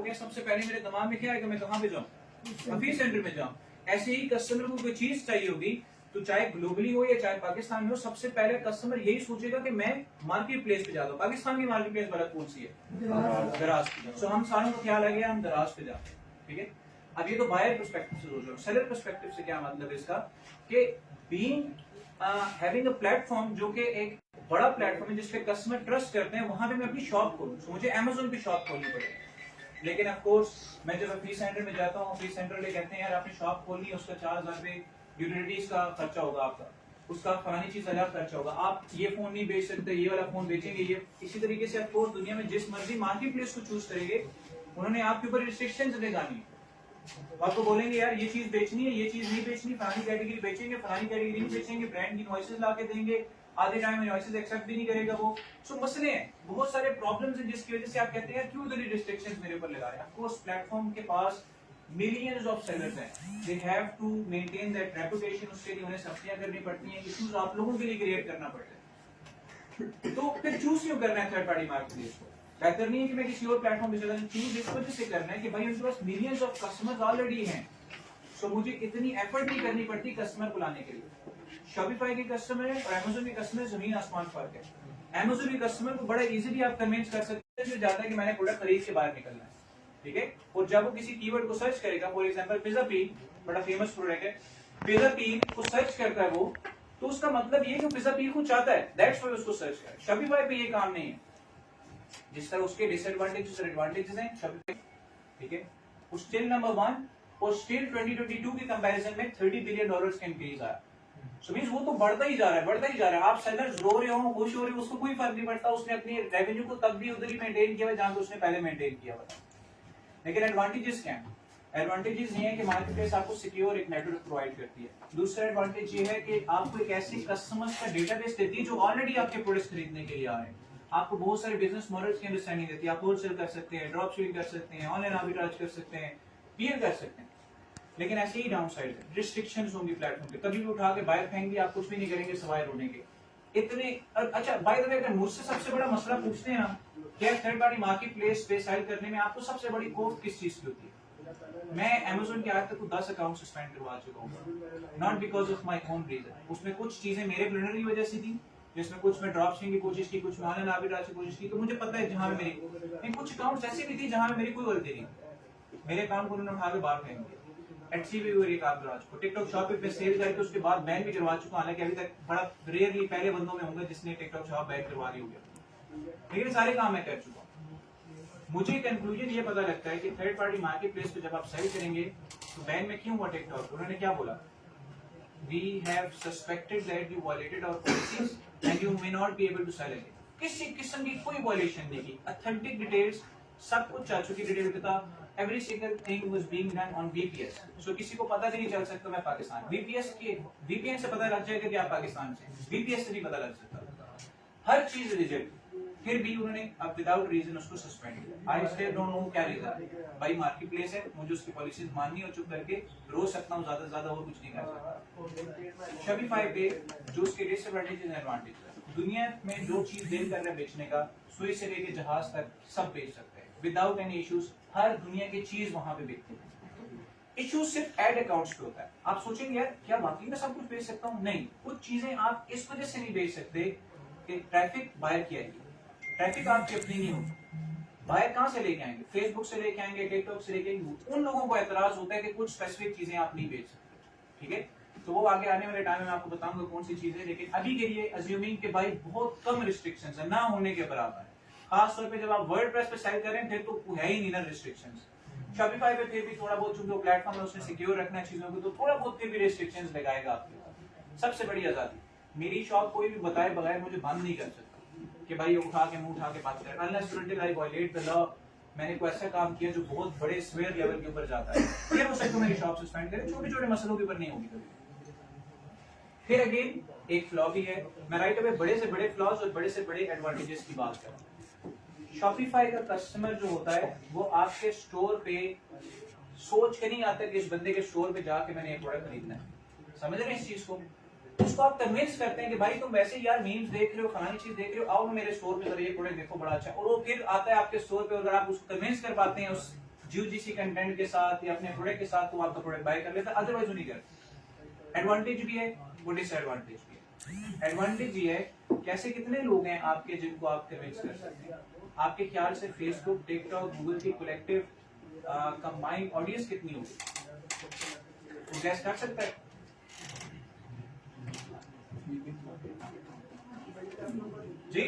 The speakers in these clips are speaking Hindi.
गया, सबसे पहले मेरे दिमाग में क्या आएगा, मैं कहाँ पे जाऊँ, अफी सेंटर में जाऊँ। ऐसे ही कस्टमर को कोई चीज चाहिए होगी, तो चाहे ग्लोबली हो या चाहे पाकिस्तान में हो, सबसे पहले कस्टमर यही सोचेगा कि मैं मार्केट प्लेस पे जाता हूँ। पाकिस्तान की मार्केट प्लेस वाला कौन सी है, दराज की। सो हम सारों को ख्याल आ गया, हम दराज पे जाते हैं, ठीक है। अब ये तो बायर पर्सपेक्टिव से सोच रहा हूँ। सेलर पर्सपेक्टिव से क्या मतलब इसका, कि बीइंग हैविंग अ प्लेटफॉर्म जो कि एक बड़ा प्लेटफॉर्म है जिसपे कस्टमर ट्रस्ट करते हैं, वहां पे मैं अपनी शॉप खोलूं। तो मुझे अमेज़न की शॉप खोलनी पड़ेगी। लेकिन ऑफ कोर्स मैं जब फी सेंटर में जाता हूँ, फी सेंटर वाले कहते हैं यार आपने शॉप खोलनी है, उसका 4,000 रुपए यूटिलिटीज का खर्चा होगा आपका, उसका फलानी चीज अलग खर्चा होगा, आप ये फोन नहीं बेच सकते, ये वाला फोन बेचेंगे ये। इसी तरीके से ऑफ कोर्स दुनिया में जिस मर्जी मार्केट प्लेस को चूज करेंगे, उन्होंने आपके ऊपर रिस्ट्रिक्शंस लगानी है। आपको बोलेंगे यार ये चीज बेचनी है, ये चीज नहीं बेचनी, फलानी कैटेगरी बेचेंगे, फलानी कैटेगरी नहीं बेचेंगे, ब्रांड की इनवॉइसेस ला के देंगे, आधे टाइम इनवॉइसेस एक्सेप्ट भी नहीं करेगा वो। सो मसले हैं, बहुत सारे प्रॉब्लम्स हैं जिसकी वजह से आप कहते हैं यार क्यों इतनी रिस्ट्रिक्शंस मेरे ऊपर लगा रहे हैं। ऑफ कोर्स प्लेटफॉर्म के पास मिलियंस ऑफ सेलर्स हैं, they have to maintain that reputation, उसके लिए उन्हें सख्तियां करनी पड़ती हैं, इश्यूज आप लोगों के लिए क्रिएट करना पड़ता है। तो फिर चूज क्यों करना है थर्ड पार्टी मार्केटप्लेस को? बेहतर नहीं है कि मैं किसी और प्लेटफॉर्म पे चला जाऊं? चूज इस वजह से करना है कि भाई उनके पास मिलियंस ऑफ कस्टमर्स ऑलरेडी हैं, सो मुझे इतनी एफर्ट नहीं करनी पड़ती कस्टमर को लाने के लिए। शॉपिफाई के कस्टमर है और अमेज़न के कस्टमर जमीन आसमान फर्क है। अमेज़न के कस्टमर को बड़ा इजीली आप कन्विंस कर सकते हैं, जो चाहता है कि मैंने प्रोडक्ट खरीद के बाहर निकलना है, ठीक है। और जब वो किसी कीवर्ड को सर्च करेगा, फॉर एग्जांपल पिज्जा पीन, बड़ा फेमस प्रोडक्ट है, पिज्जा पीन को सर्च करता है वो, तो उसका मतलब ये कि पिज्जा पीन को चाहता है, दैट्स व्हाई उसको सर्च करे। शॉपिफाई पे ये काम नहीं है। जिस तरह उसके डिसएडवांटेजेस और एडवांटेजेस हैं शॉपिफाई, ठीक है, वो स्टिल नंबर 1 और स्टिल 2022 के कंपैरिजन में $30 बिलियन का इंक्रीज आया। सो मींस वो तो बढ़ता ही जा रहा है, बढ़ता ही जा रहा है। आप सेलर्स रो रहे हो, खुश हो रहे हो, उसको कोई फर्क नहीं पड़ता, उसने अपनी रेवेन्यू को तब भी उधर ही मेंटेन किया जहां पे उसने पहले मेंटेन किया हुआ था। लेकिन एडवांटेजेस क्या है? एडवांटेजेस ये है कि मार्केटप्लेस आपको सिक्योर एक नेटवर्क प्रोवाइड करती है। दूसरा एडवांटेज ये है कि आपको एक ऐसे कस्टमर्स का डेटाबेस देती है जो ऑलरेडी आपके प्रोडक्ट्स खरीदने के लिए आ रहे हैं। आपको बहुत सारे बिजनेस मॉडल्स की अंडरस्टैंडिंग देती है। आप होलसेल कर सकते हैं, ड्रॉप शिपिंग कर सकते हैं, ऑनलाइन आर्बिट्राज कर सकते हैं, पीएल कर सकते हैं। लेकिन ऐसे ही डाउन साइड है, रिस्ट्रिक्शंस होंगी प्लेटफॉर्म पे, कभी भी उठा के बाहर फेंकेंगे, आप कुछ भी नहीं करेंगे सिवाय रोने के। इतने अच्छा बाय द वे, अगर मुझसे सबसे बड़ा मसला पूछते हैं ना, क्या थर्ड पार्टी मार्केट प्लेस पे सेल करने में आपको सबसे बड़ी कोफ किस चीज की होती है? मैं अमेज़न के आज तक 10 अकाउंट सस्पेंड करवा चुका हूँ, not because of my home reason. उसमें कुछ चीजें मेरे ब्लंडर की वजह से थी, जिसमें कुछ मैं ड्रॉप शिपिंग की कोशिश की, कुछ मैं ऑनलाइन आर्बिट्राज की कोशिश की, तो मुझे पता है जहां मेरी, कुछ अकाउंट ऐसे भी थी जहां मेरी कोई गलती नहीं, मेरे अकाउंट को उन्होंने उठा के बाहर फेंक दिया। एटसी भी हुई काम करवा चुका, टिकटॉक शॉप पे सेल करके उसके बाद बैन भी करवा चुका, हालांकि अभी तक बड़ा रेयरली पहले बंदों में होंगे जिसने टिकटॉक शॉप बैन करवा दी होगी, लेकिन सारे काम मैं कर चुका हूँ। मुझे कंक्लूजन ये पता लगता है कि थर्ड पार्टी मार्केट प्लेस पे जब आप सेल करेंगे तो बैन में क्यों हुआ टिकटॉक? उन्होंने क्या बोला, we have suspected that you violated our policies and you may not be able to sell again. किसी किस्म की कोई वायलेशन नहीं की, ऑथेंटिक डिटेल्स सब कुछ चाचू की डिटेल के था। Every single thing was being done on VPS. So किसी को पता नहीं चल सकता मैं पाकिस्तान, VPS के VPN से पता लग जाएगा कि आप पाकिस्तान से, VPS से नहीं पता लग सकता। हर चीज रिजेक्ट, फिर भी उन्होंने अब विदाउट रीजन उसको सस्पेंड किया। आई स्टिल डोंट नो क्या रीजन। भाई मार्केट प्लेस है, मुझे उसकी पॉलिसीज माननी और चुप करके रो सकता हूँ, ज्यादा से ज्यादा और कुछ नहीं कर सकता। शॉपिफाई पे जो उसके डिसएडवांटेज एंड एडवांटेज है, दुनिया में जो चीज दिल कर रहा है बेचने का, सुई से लेके जहाज तक सब बेच सकते हैं विदाउट एनी इश्यूज। हर दुनिया की चीज वहां पे बिकती है। इश्यू सिर्फ एड अकाउंट्स पे होता है। आप सोचेंगे यार क्या वाकई में सब कुछ बेच सकता हूँ? नहीं, कुछ चीजें आप इस वजह से नहीं बेच सकते कि ट्रैफिक बाहर की आएगी, ट्रैफिक आपकी अपनी नहीं होगी। बाहर कहां से लेके आएंगे? फेसबुक से लेके आएंगे, टिकटॉक से लेके आएंगे। उन लोगों को एतराज होता है कि कुछ स्पेसिफिक चीजें आप नहीं बेच सकते, ठीक है। तो वो आगे आने वाले टाइम में आपको बताऊंगा कौन सी चीजें, लेकिन अभी के लिए अज्यूमिंग के भाई बहुत कम रिस्ट्रिक्शंस है, ना होने के बराबर है। खास तौर पे जब आप वर्डप्रेस पे सेल करें फिर तो है ही नहीं ना रिस्ट्रिक्शंस। शॉपिफाई पे फिर भी थोड़ा बहुत, चूंकि प्लेटफॉर्म है उसने सिक्योर रखना है चीजों को, तो थोड़ा बहुत फिर भी रिस्ट्रिक्शंस लगाएगा आपके। सबसे बड़ी आजादी, मेरी शॉप कोई भी बताए बगैर मुझे बंद नहीं कर सकता कि भाई उठा के मुंह उठा के बात करें, unless until I violate the law. मैंने कोई ऐसा काम किया जो बहुत बड़े स्वेयर लेवल के ऊपर जाता है, फिर हो सकता है मेरी शॉप सस्पेंड करे, छोटे छोटे मसलों के ऊपर नहीं होगी कभी। फिर अगेन एक फ्लॉ भी है, मैं राइट अवे बड़े से बड़े फ्लॉज और बड़े से बड़े एडवांटेजेस की बात कर रहा हूं। शॉपिफाई का कस्टमर जो होता है वो आपके स्टोर पे सोच के नहीं आता कि इस बंदे के स्टोर पे जाके मैंने एक प्रोडक्ट खरीदना है। समझ रहे हैं इस चीज को? उसको आप कन्विंस करते हैं कि भाई तुम वैसे यार मीम्स देख रहे हो, फलानी चीज देख रहे हो, आओ मेरे स्टोर पे जरा ये प्रोडक्ट देखो बड़ा अच्छा, और वो फिर आता है आपके स्टोर पे। अगर आप उसको कन्विंस कर पाते हैं उस यूजीसी कंटेंट के साथ या अपने प्रोडक्ट के साथ तो आपका प्रोडक्ट बाय कर लेता, अदरवाइज वो नहीं करता। एडवांटेज भी है वो डिसएडवांटेज भी है। एडवांटेज ये है कैसे कितने लोग हैं आपके जिनको आप कन्विंस कर सकते हैं। आपके ख्याल से फेसबुक, टिकटॉक, गूगल की कलेक्टिव कंबाइंड ऑडियंस कितनी होगी, तो गैस कर सकता है? जी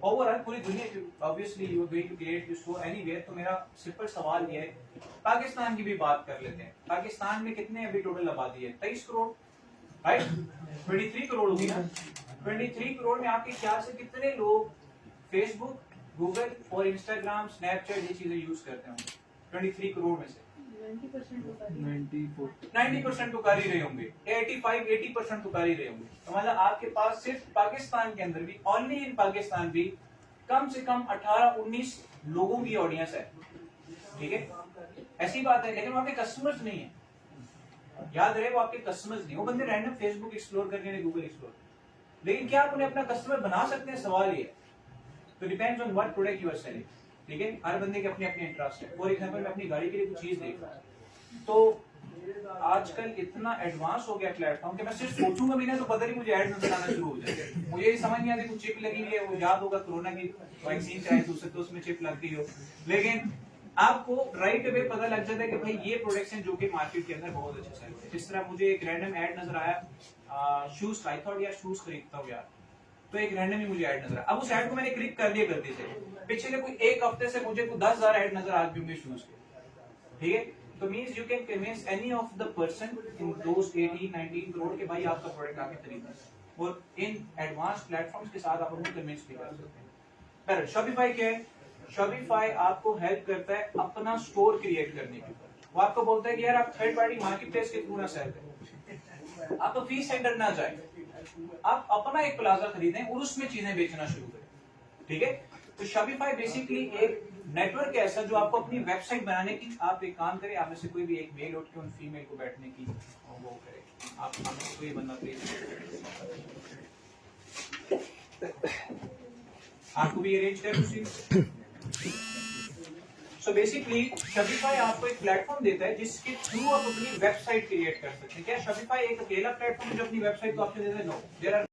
ओवरऑल पूरी दुनिया obviously you are going to create this show anywhere. तो मेरा सिंपल सवाल ये है, पाकिस्तान की भी बात कर लेते हैं। पाकिस्तान में कितने अभी टोटल आबादी है? 23 करोड़, राइट? 23 करोड़ होगी ना। 23 करोड़ में आपके ख्याल से कितने लोग फेसबुक, गूगल और इंस्टाग्राम, स्नैपचैट ये चीजें यूज करते होंगे? 23 करोड़ में से 90% तो कर ही रहे होंगे, 80% तो कर ही रहे होंगे। तो मतलब आपके पास सिर्फ पाकिस्तान के अंदर भी, ओनली इन पाकिस्तान भी कम से कम 18-19 लोगों की ऑडियंस है, ठीक है? ऐसी बात है, लेकिन वो आपके कस्टमर्स नहीं है। याद रहे वो आपके कस्टमर्स नहीं, वो बंदे रैंडम फेसबुक एक्सप्लोर कर रहे हैं, गूगल एक्सप्लोर, लेकिन क्या आप उन्हें अपना कस्टमर बना सकते हैं? सवाल ये। तो depends on what product you are selling, ठीक है? हर बंदे के अपने अपने इंटरेस्ट है। फॉर एग्जांपल मैं अपनी गाड़ी के लिए कुछ चीज देख रहा हूं, तो आजकल इतना एडवांस हो गया प्लेटफॉर्म कि मैं सिर्फ सोचूंगा भी ना तो पता नहीं मुझे ऐड नजर आना शुरू हो जाएगा। मुझे ये समझ नहीं आती, कुछ चिप लगी हुई है, वो याद होगा कोरोना की वैक्सीन चाहे हो सकता है उसमें चिप लगती हो, लेकिन आपको राइट अवे पता लग जाता है कि भाई ये प्रोडक्ट्स हैं जो कि मार्केट के अंदर बहुत अच्छे सेल होते हैं। जिस तरह मुझे एक रैंडम ऐड नजर आया शूज का, आई थॉट यार शूज खरीदता हूँ यार, तो एक रैंडम ही मुझे ऐड नजर आया। अब उस ऐड को मैंने क्लिक कर लिया गलती से, पिछले कोई एक हफ्ते से मुझे 10,000 ऐड नजर आ गए होंगे शूज के, ठीक है? तो means you can convince any of the person in those 18-19 crore के भाई आपका प्रोडक्ट आके खरीदना है, और इन एडवांस प्लेटफॉर्म्स के साथ आप उनको कन्विंस भी कर सकते हैं। पर शॉपिफाई क्या है? शॉपिफाई आपको हेल्प करता है अपना स्टोर क्रिएट करने के ऊपर। वो आपको बोलता है कि यार आप थर्ड पार्टी मार्केट प्लेस के थ्रू ना सेल करें, आप फीस सेंटर ना जाए, आप अपना एक प्लाजा खरीदें और उसमें चीजें बेचना शुरू करें, ठीक है? तो शॉपिफाई बेसिकली एक नेटवर्क ऐसा जो आपको अपनी वेबसाइट बनाने की, आप एक काम करें, आप में से कोई भी एक मेल उठ के उन फीमेल को बैठने की वो करे, आप हमें से कोई बंदा प्लीज, आपको भी अरेंज कर उसी। सो बेसिकली शॉपिफाई आपको एक प्लेटफॉर्म देता है जिसके थ्रू आप अपनी वेबसाइट क्रिएट कर सकते हैं। क्या शॉपिफाई एक अकेला प्लेटफॉर्म जो अपनी वेबसाइट को आपको देता है? No, there are